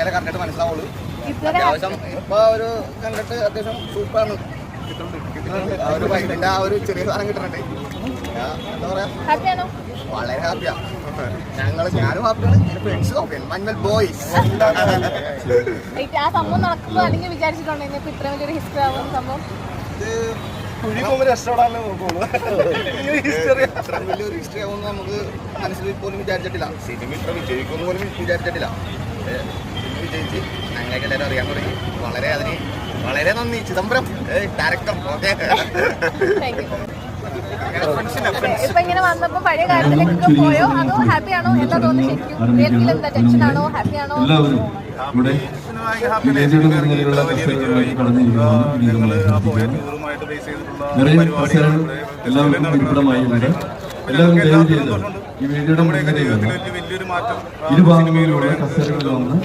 ഇറങ്ങിയാലേ കണ്ടിട്ട് മനസ്സിലാവുള്ളൂ. അത്യാവശ്യം ഇപ്പൊ ഒരു കണ്ടിട്ട് അത്യാവശ്യം സൂപ്പറാണ്. ഒരു വൈകിന്റെ ആ ഒരു ചെറിയ സാധനം കിട്ടുന്നുണ്ട്. എന്താ പറയാ, വളരെ ഹാപ്പിയാ. ഞാനും ഹാപ്പിയാണ്, എന്റെ ഫ്രണ്ട്സ് ഹാപ്പിയാണ്. മഞ്ഞൾ ബോയ്സ് ആ സംഭവം നടക്കുമ്പോ അല്ലെങ്കിൽ വിചാരിച്ചിട്ടുണ്ടോ ഇത്ര വലിയൊരു ഹിസ്റ്ററി ആവുന്ന സംഭവം? വലിയൊരു ഹിസ്റ്ററി ആവുമെന്ന് നമുക്ക് മനസ്സിൽ പോലും വിചാരിച്ചിട്ടില്ല. സിനിമ ഇത്ര വിജയിക്കുമെന്ന് പോലും വിചാരിച്ചിട്ടില്ല. വിജയിച്ച് ഞങ്ങൾക്ക് എല്ലാവരും അറിയാൻ തുടങ്ങി. വളരെ നന്ദി ചിദംബരം ഡയറക്ടർ. ഇപ്പൊ ഇങ്ങനെ വന്നപ്പോ പഴയ കാലത്തിലേക്ക് പോയോ അതോ ഹാപ്പി ആണോ എന്താ തോന്നുന്നു? ശരിക്കും എന്താ ടെൻഷൻ ആണോ ഹാപ്പി ആണോ? എല്ലാവർക്കും ഇരിപ്പിടമായിട്ടുണ്ട്. എല്ലാവരും ദയവ് ചെയ്ത് ഈ വീഡിയോയുടെ മുന്നിൽ ഇരുഭാഗങ്ങളിലൂടെ കസേരകളിൽ വന്ന്